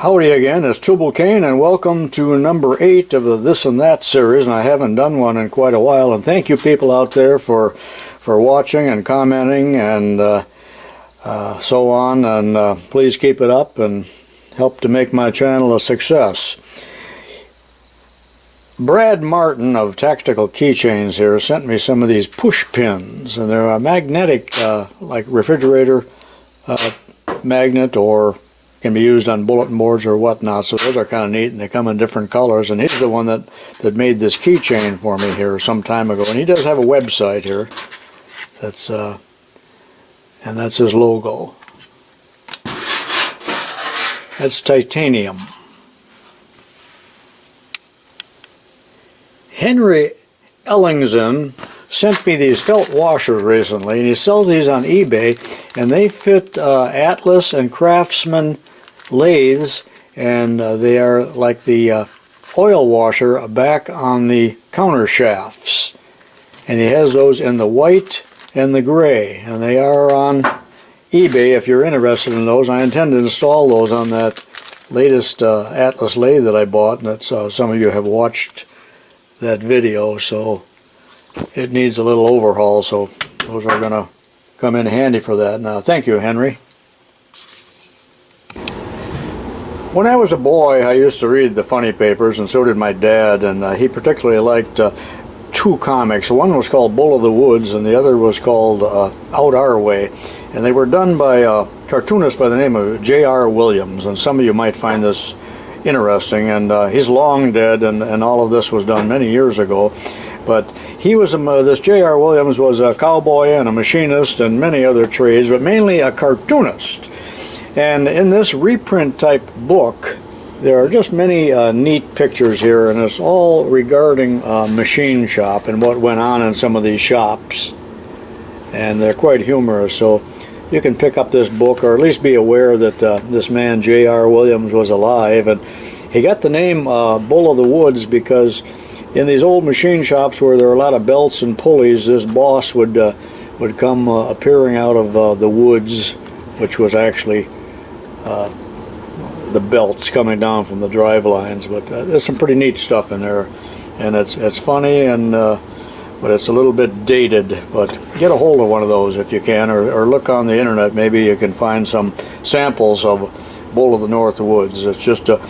Howdy again, it's tubalcain, and welcome to number 8 of the This and That series, and I haven't done one in quite a while, and thank you people out there for watching and commenting and so on, and please keep it up and help to make my channel a success. Brad Martin of Tactical Keychains here sent me some of these push pins, and they're a magnetic, like refrigerator magnet, or can be used on bulletin boards or whatnot, so those are kind of neat, and they come in different colors. And he's the one that made this keychain for me here some time ago, and he does have a website here that's and that's his logo. That's titanium. Henry Ellingson sent me these felt washers recently, and he sells these on eBay, and they fit Atlas and Craftsman lathes, and they are like the oil washer back on the counter shafts, and he has those in the white and the gray, and they are on eBay if you're interested in those. I intend to install those on that latest Atlas lathe that I bought, and that's some of you have watched that video, so it needs a little overhaul, so those are going to come in handy for that. Now, thank you, Henry. When I was a boy, I used to read the funny papers, and so did my dad, and he particularly liked two comics. One was called Bull of the Woods, and the other was called Out Our Way, and they were done by a cartoonist by the name of J.R. Williams, and some of you might find this interesting, and he's long dead, and all of this was done many years ago. But he was this J.R. Williams was a cowboy and a machinist and many other trades, but mainly a cartoonist. And in this reprint type book, there are just many neat pictures here, and it's all regarding machine shop and what went on in some of these shops. And they're quite humorous, so you can pick up this book, or at least be aware that this man J.R. Williams was alive. And he got the name Bull of the Woods because in these old machine shops where there are a lot of belts and pulleys, this boss would come appearing out of the woods, which was actually the belts coming down from the drive lines. But there's some pretty neat stuff in there, and it's funny, and but it's a little bit dated. But get a hold of one of those if you can, or look on the internet. Maybe you can find some samples of Bull of the North Woods. It's just a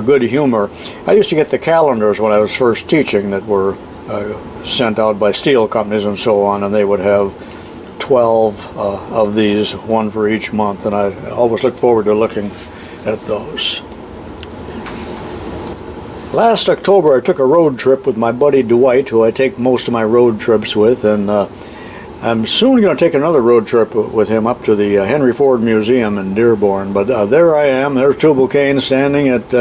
good humor. I used to get the calendars when I was first teaching that were sent out by steel companies and so on, and they would have 12 of these, one for each month, and I always look forward to looking at those. Last October I took a road trip with my buddy Dwight, who I take most of my road trips with, and I'm soon going to take another road trip with him up to the Henry Ford Museum in Dearborn. But there I am, there's tubalcain standing at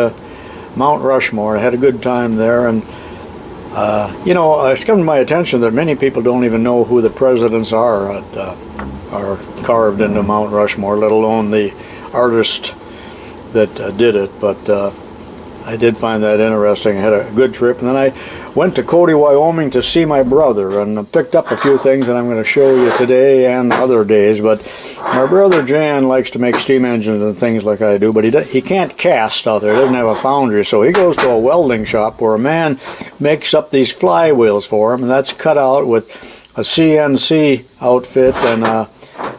Mount Rushmore. I had a good time there, and you know, it's come to my attention that many people don't even know who the presidents are carved into Mount Rushmore, let alone the artist that did it. But I did find that interesting. I had a good trip, and then I went to Cody, Wyoming to see my brother, and picked up a few things that I'm going to show you today and other days. But my brother Jan likes to make steam engines and things like I do, but he can't cast out there. He doesn't have a foundry, so he goes to a welding shop where a man makes up these flywheels for him, and that's cut out with a CNC outfit, and I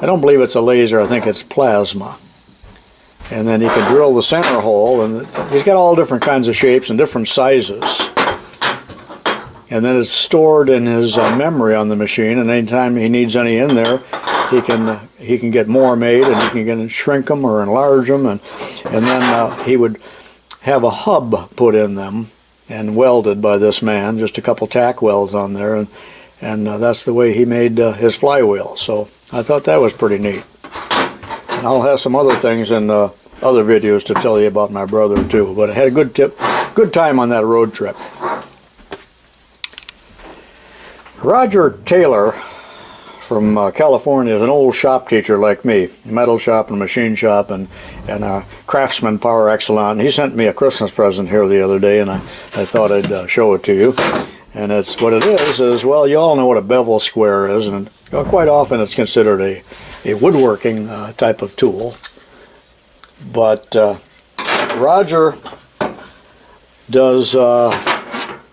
don't believe it's a laser, I think it's plasma. And then he can drill the center hole, and he's got all different kinds of shapes and different sizes. And then it's stored in his memory on the machine, and anytime he needs any in there, he can get more made, and he can shrink them or enlarge them, and then he would have a hub put in them and welded by this man, just a couple tack welds on there, and that's the way he made his flywheel. So I thought that was pretty neat. And I'll have some other things in other videos to tell you about my brother too. But I had a good time on that road trip. Roger Taylor from California is an old shop teacher like me, metal shop and machine shop, and a craftsman par excellence. He sent me a Christmas present here the other day, and I thought I'd show it to you. And it's what it is, well, you all know what a bevel square is, and quite often it's considered a woodworking type of tool. But Roger does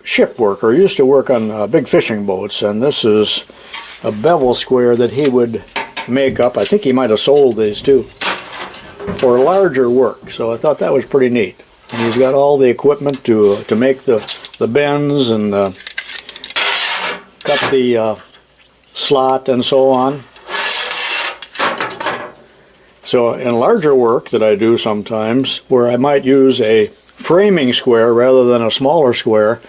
ship work, or used to work on big fishing boats, and this is a bevel square that he would make up. I think he might have sold these too for larger work, so I thought that was pretty neat. And he's got all the equipment to make the bends and cut the slot and so on. So in larger work that I do sometimes, where I might use a framing square rather than a smaller square,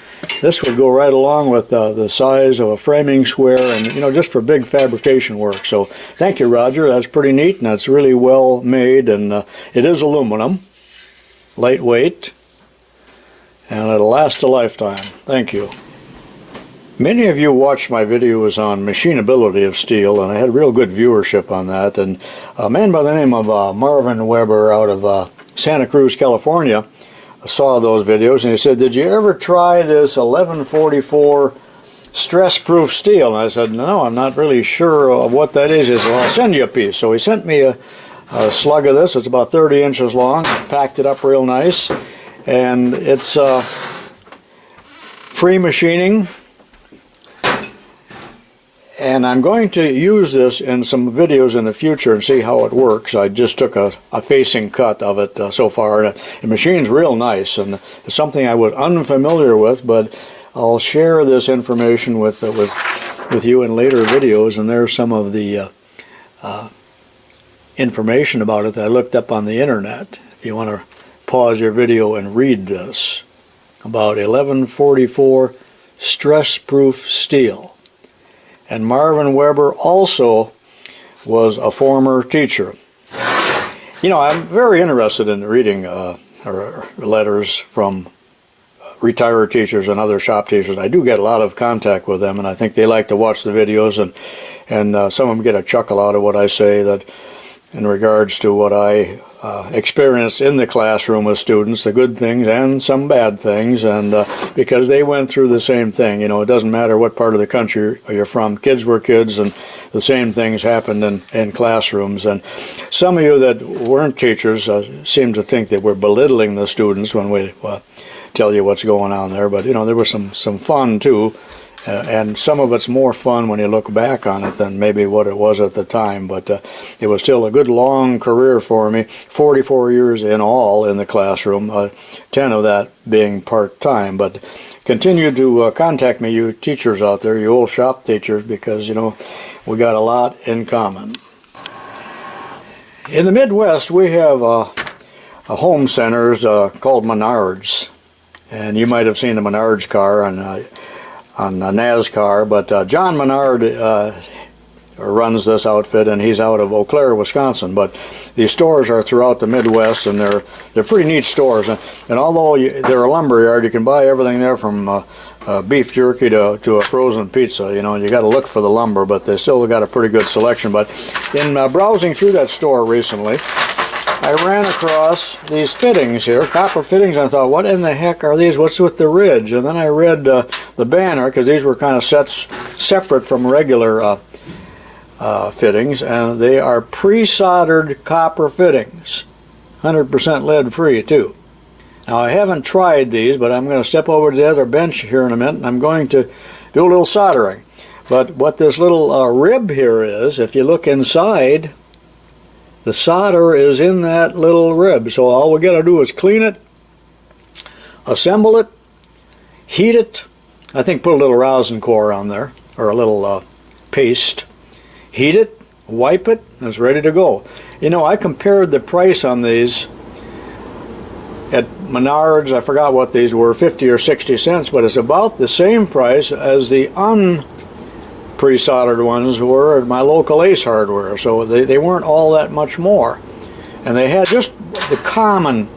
this would go right along with the size of a framing square, and just for big fabrication work. So thank you, Roger. That's pretty neat, and it's really well made, and it is aluminum, lightweight, and it'll last a lifetime. Thank you. Many of you watched my videos on machinability of steel, and I had real good viewership on that. And a man by the name of Marvin Weber out of Santa Cruz, California, saw those videos, and he said, "Did you ever try this 1144 stress-proof steel?" And I said, "No, I'm not really sure of what that is." He said, "Well, I'll send you a piece." So he sent me a slug of this. It's about 30 inches long, packed it up real nice, and it's free machining. And I'm going to use this in some videos in the future and see how it works. I just took a facing cut of it so far. The machine's real nice, and it's something I was unfamiliar with, but I'll share this information with you in later videos, and there's some of the information about it that I looked up on the internet. If you want to pause your video and read this about 1144 stress-proof steel. And Marvin Weber also was a former teacher. I'm very interested in reading letters from retired teachers and other shop teachers. I do get a lot of contact with them, and I think they like to watch the videos, and some of them get a chuckle out of what I say, that in regards to what I experience in the classroom with students, the good things and some bad things, and because they went through the same thing. It doesn't matter what part of the country you're from. Kids were kids, and the same things happened in classrooms. And some of you that weren't teachers seem to think that we're belittling the students when we tell you what's going on there, but there was some fun too. And some of it's more fun when you look back on it than maybe what it was at the time, but it was still a good long career for me, 44 years in all in the classroom, 10 of that being part-time. But continue to contact me, you teachers out there, you old shop teachers, because we got a lot in common. In the Midwest, we have a home centers called Menards, and you might have seen the Menards car on NASCAR, but John Menard runs this outfit, and he's out of Eau Claire, Wisconsin. But these stores are throughout the Midwest, and they're pretty neat stores. And although they're a lumber yard, you can buy everything there from beef jerky to a frozen pizza. You got to look for the lumber, but they still got a pretty good selection. But in browsing through that store recently, I ran across these fittings here, copper fittings, and I thought, what in the heck are these? What's with the ridge? And then I read the banner, because these were kind of separate from regular fittings, and they are pre-soldered copper fittings, 100% lead free too. Now I haven't tried these, but I'm going to step over to the other bench here in a minute, and I'm going to do a little soldering. But what this little rib here is, if you look inside, the solder is in that little rib. So all we got to do is clean it, assemble it, heat it. I think put a little rosin core on there, or a little paste. Heat it, wipe it, and it's ready to go. I compared the price on these at Menards. I forgot what these were, 50 or 60 cents, but it's about the same price as the pre-soldered ones were at my local Ace Hardware, so they weren't all that much more. And they had just the common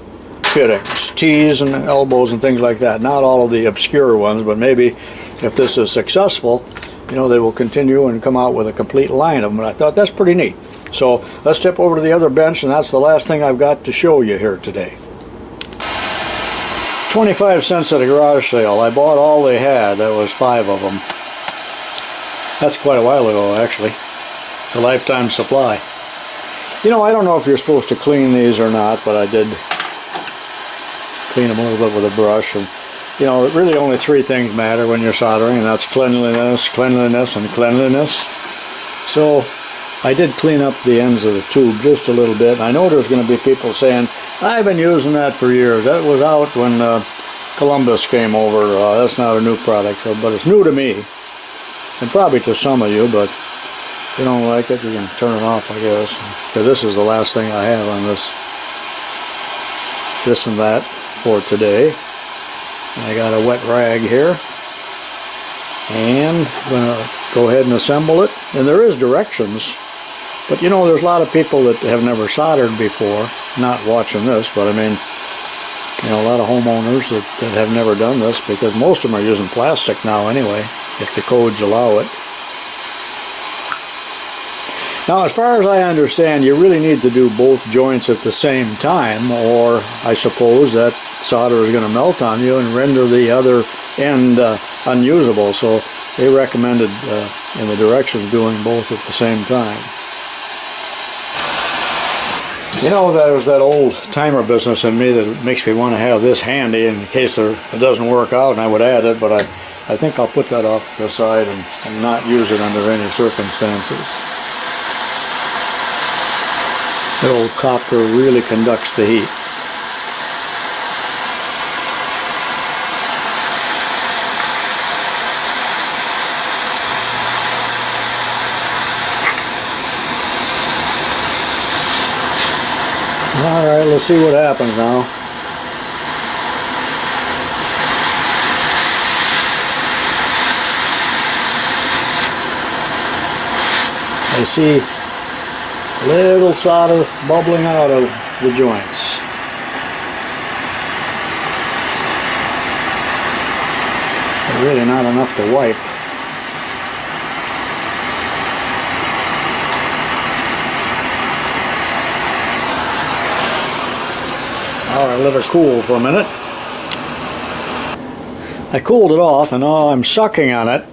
fittings, T's and elbows and things like that, not all of the obscure ones, but maybe if this is successful, they will continue and come out with a complete line of them. And I thought that's pretty neat. So let's step over to the other bench, and that's the last thing I've got to show you here today. 25 cents at a garage sale. I bought all they had. That was 5 of them. That's quite a while ago, actually. It's a lifetime supply. I don't know if you're supposed to clean these or not, but I did clean them a little bit with a brush. And you know, really only three things matter when you're soldering, and that's cleanliness, cleanliness, and cleanliness. So I did clean up the ends of the tube just a little bit. I know there's going to be people saying, I've been using that for years. That was out when Columbus came over. That's not a new product, but it's new to me. And probably to some of you, but if you don't like it, you can turn it off, I guess. Because this is the last thing I have on this and that for today. I got a wet rag here, and I'm going to go ahead and assemble it. And there is directions, but you know, there's a lot of people that have never soldered before, not watching this, but I mean, you know, a lot of homeowners that have never done this, because most of them are using plastic now anyway, if the codes allow it. Now, as far as I understand, you really need to do both joints at the same time, or I suppose that solder is going to melt on you and render the other end unusable. So they recommended in the directions doing both at the same time. You know, there's that old timer business in me that makes me want to have this handy in case it doesn't work out, and I would add it, but I think I'll put that off to the side and not use it under any circumstances. That old copper really conducts the heat. Alright, let's see what happens now. I see little solder bubbling out of the joints. But really not enough to wipe. Alright, let her cool for a minute. I cooled it off, and now I'm sucking on it.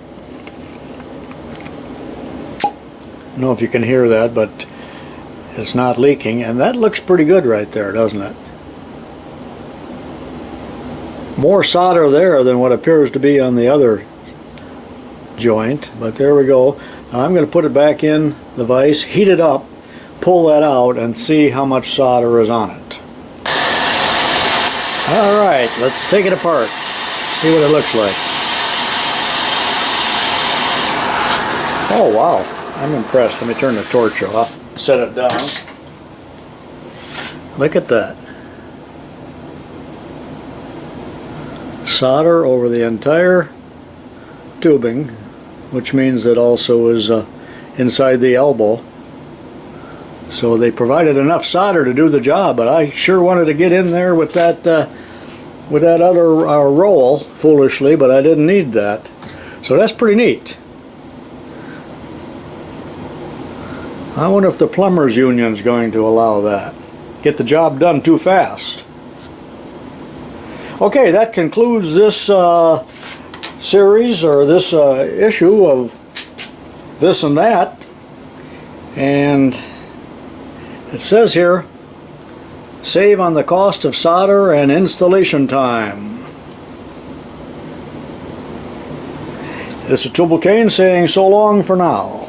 I don't know if you can hear that, but it's not leaking, and that looks pretty good right there, doesn't it? More solder there than what appears to be on the other joint, but there we go. Now I'm going to put it back in the vise, heat it up, pull that out, and see how much solder is on it. Alright, let's take it apart, see what it looks like. Oh wow, I'm impressed. Let me turn the torch off. Set it down. Look at that. Solder over the entire tubing, which means it also is inside the elbow. So they provided enough solder to do the job, but I sure wanted to get in there with that other roll, foolishly, but I didn't need that. So that's pretty neat. I wonder if the plumbers union is going to allow that. Get the job done too fast. Okay, that concludes this series, or this issue of This and That. And it says here, save on the cost of solder and installation time. This is tubalcain saying so long for now.